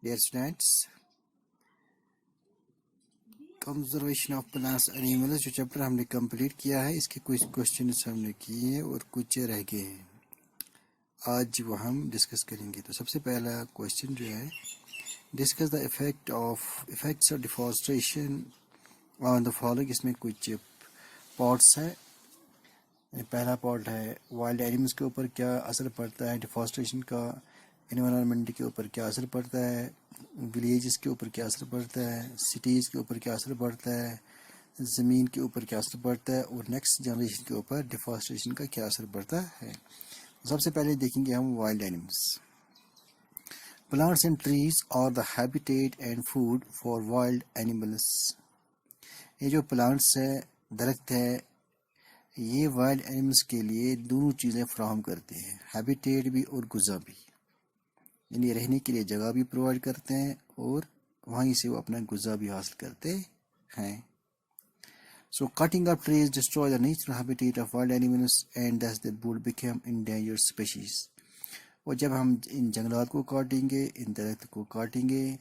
Dear students, conservation of plants and animals जो chapter हमने complete किया है, इसके कुछ क्वेश्चंस हमने किए हैं और कुछ रह गए हैं। आज वो हम डिस्कस करेंगे। तो सबसे पहला क्वेश्चन जो है, discuss the effects of deforestation on the following. इसमें कुछ पॉट्स है। पहला पॉट है वाइल्ड एनिमल्स के ऊपर क्या असर पड़ता है डिफॉरेस्टेशन का, एनवायरनमेंट के ऊपर क्या असर पड़ता है, विलेजेस के ऊपर क्या असर पड़ता है, सिटीज़ के ऊपर क्या असर पड़ता है, ज़मीन के ऊपर क्या असर पड़ता है, और नेक्स्ट जनरेशन के ऊपर डिफॉरेस्टेशन का क्या असर पड़ता है। सबसे पहले देखेंगे हम wild animals. Plants and trees are the habitat and food for wild animals. ये जो प्लांट्स है, दरख्त है, ये वाइल्ड एनिमल्स के लिए दोनों चीज़ें फ्राहम करते हैं, हैबिटेट भी और गुज़ा भी, यानी रहने के लिए जगह भी प्रोवाइड करते हैं और वहीं से वो अपना गुज़ा भी हासिल करते हैं। So cutting up trees destroy the natural habitat of wild animals and thus they would become endangered species. और जब हम इन जंगलात को काटेंगे, इन दरख्त को काटेंगे,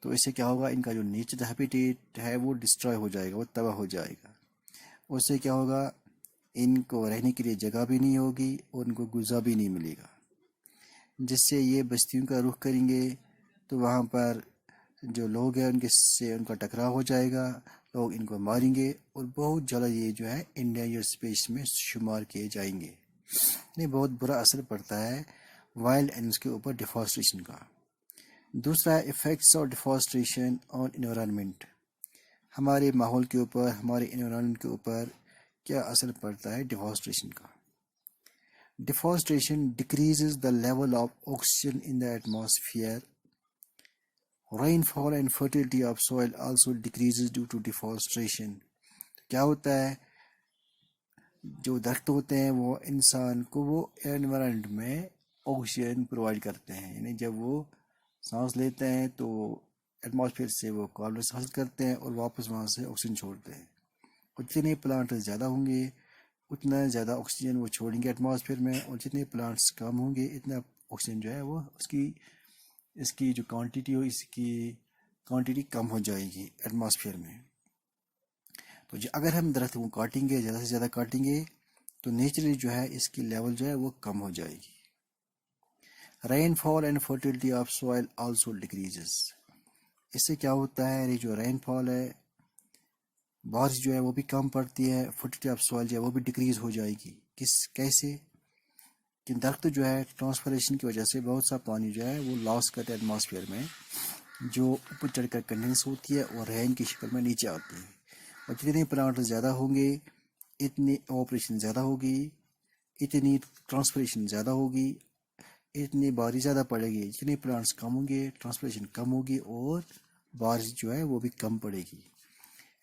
तो इससे क्या होगा, इनका जो नेचुरल हैबिटेट है वो डिस्ट्रॉय हो जाएगा, वो तबाह हो जाएगा। उससे क्या होगा, इनको रहने के लिए जगह भी नहीं होगी और इनको गुज़ा भी नहीं मिलेगा, जिससे ये बस्तियों का रुख करेंगे तो वहाँ पर जो लोग हैं उनके से उनका टकराव हो जाएगा, लोग इनको मारेंगे और बहुत जल्द ये जो है इंडेंजर स्पीशीज में शुमार किए जाएंगे। ये बहुत बुरा असर पड़ता है वाइल्ड एनिमल्स के ऊपर डिफॉरेस्टेशन का। दूसरा, effects of deforestation on environment. हमारे माहौल के ऊपर, हमारे एनवायरनमेंट के ऊपर क्या असर पड़ता है डिफॉरेस्टेशन का। Deforestation decreases the level of oxygen in the atmosphere. Rainfall and fertility of soil also decreases due to deforestation. क्या होता है, जो दरख्त होते हैं वो इंसान को वो एनवायरनमेंट में ऑक्सीजन प्रोवाइड करते हैं, यानी जब वो सांस लेते हैं तो एटमॉस्फेयर से वो कार्बन हासिल करते हैं और वापस वहाँ से ऑक्सीजन छोड़ते हैं। और जितने प्लांट ज़्यादा होंगे उतना ज़्यादा ऑक्सीजन वो छोड़ेंगे एटमॉस्फेयर में, और जितने प्लांट्स कम होंगे इतना ऑक्सीजन जो है वो इसकी जो क्वांटिटी हो, इसकी क्वांटिटी कम हो जाएगी एटमॉस्फेयर में। तो अगर हम दरख्त को काटेंगे, ज़्यादा से ज़्यादा काटेंगे, तो नेचुरली जो है इसकी लेवल जो है वो कम हो जाएगी। Rainfall and fertility of soil also decreases. इससे क्या होता है, ये जो रेनफॉल है, बारिश जो है वो भी कम पड़ती है, फर्टिलिटी ऑफ सॉइल जो है वो भी डिक्रीज हो जाएगी। कैसे कि दरख्त जो है ट्रांसपरेशन की वजह से बहुत सा पानी जो है वो लॉस करते हैं एटमॉस्फेयर में, जो ऊपर चढ़कर कंडेंस होती है और रेन की शक्ल में नीचे आती है। और जितने प्लांट ज़्यादा होंगे इतनी ऑपरेशन ज़्यादा होगी, इतनी ट्रांसपरेशन ज़्यादा होगी, इतनी बारिश ज़्यादा पड़ेगी। जितने प्लांट्स कम होंगे ट्रांसपरेशन कम होगी और बारिश जो है वो भी कम पड़ेगी।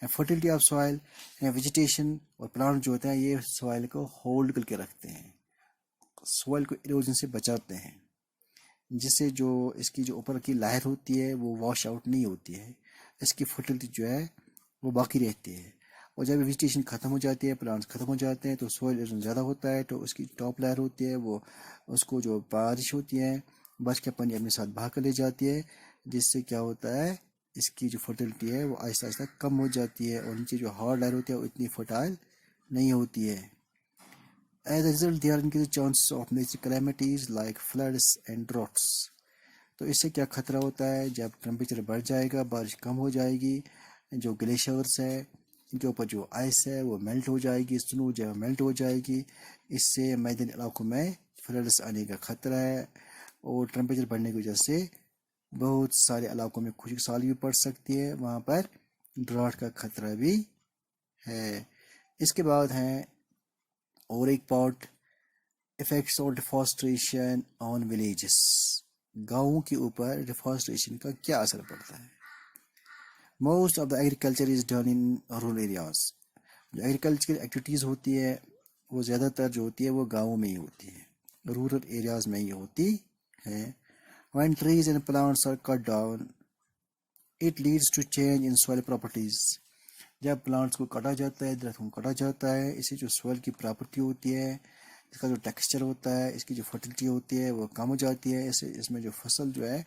फर्टिलिटी ऑफ सॉइल, वेजिटेशन और प्लांट जो होते हैं ये सॉइल को होल्ड करके रखते हैं, सॉइल को इरोजन से बचाते हैं, जिससे जो इसकी जो ऊपर की लायर होती है वो वॉश आउट नहीं होती है, इसकी फर्टिलिटी जो है वो बाकी रहती है। और जब वेजिटेशन ख़त्म हो जाती है, प्लांट्स ख़त्म हो जाते हैं, तो सॉइल इरोजन ज़्यादा होता है, तो उसकी टॉप लायर होती है वो, उसको जो बारिश होती है बारिश का पानी अपने साथ बहा कर ले जाती है, जिससे क्या होता है, इसकी जो फर्टिलिटी है वो आहिस्ता आहिस्ता कम हो जाती है और नीचे जो हार्ड लायर होती है वो इतनी फर्टाइल नहीं होती है। As a result, there are increased chances of natural calamities like floods and droughts. तो इससे क्या खतरा होता है, जब टेम्परेचर बढ़ जाएगा, बारिश कम हो जाएगी, जो ग्लेशियर्स है इनके ऊपर जो आइस है वो मेल्ट हो जाएगी, स्नो जो है मेल्ट हो जाएगी, इससे मैदानी इलाकों में फ्लड्स आने का खतरा है। और टेम्परेचर बढ़ने की वजह से बहुत सारे इलाकों में खुश्क साली भी पड़ सकती है, वहाँ पर ड्राउट का खतरा भी है। इसके बाद हैं और एक part, effects of deforestation on villages. गाँवों के ऊपर डिफॉरेस्टेशन का क्या असर पड़ता है। Most of the agriculture is done in rural areas. जो एग्रीकल्चर एक्टिविटीज़ होती है वो ज़्यादातर जो होती है वो गाँवों में ही होती है, रूरल एरियाज में ही होती है। When trees and plants are cut down, it leads to change in soil properties. जब प्लांट्स को काटा जाता है, दरख्त को काटा जाता है, इससे जो सोइल की प्रॉपर्टी होती है, इसका जो टेक्सचर होता है, इसकी जो फर्टिलिटी होती है वो कम हो जाती है, इससे इसमें जो फसल जो है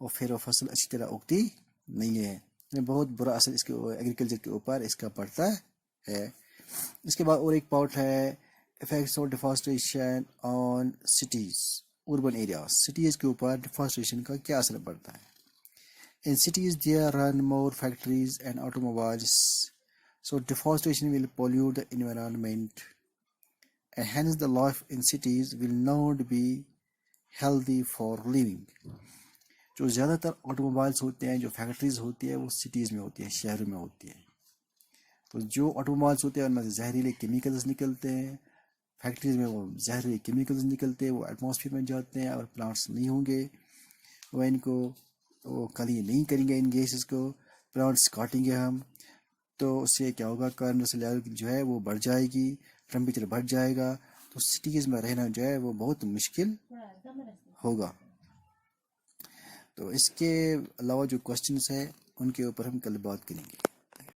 اور پھر وہ فصل اچھی طرح اگتی نہیں ہے. بہت برا اثر اس کے ایگریکلچر کے اوپر اس کا پڑتا ہے. اس کے بعد اور ایک پارٹ ہے effects of deforestation on cities, urban areas. Cities کے اوپر ڈیفارسٹریشن کا کیا اثر پڑتا ہے. In cities there run more factories and automobiles, so deforestation will pollute the environment and hence the life in cities will not be healthy for living. جو زیادہ تر آٹو موبائلس ہوتے ہیں، جو فیکٹریز ہوتی ہیں، وہ سٹیز میں ہوتی ہیں، شہروں میں ہوتی ہیں. تو جو آٹو موبائلس ہوتے ہیں ان میں سے زہریلے کیمیکلز نکلتے ہیں، فیکٹریز میں وہ زہریلے کیمیکلز نکلتے ہیں، وہ ایٹماسفیئر میں جاتے ہیں. اگر پلانٹس نہیں ہوں گے وہ ان کو وہ کلی نہیں کریں گے، ان گیسز کو پلانٹس کاٹیں گے ہم، تو اس سے کیا ہوگا، کاربن ڈائی آکسائڈ لیول جو ہے وہ بڑھ جائے گی، ٹمپریچر بڑھ جائے گا، تو سٹیز میں رہنا جو ہے وہ بہت مشکل ہوگا. تو اس کے علاوہ جو کوشچنس ہیں ان کے اوپر ہم کل بات کریں گے.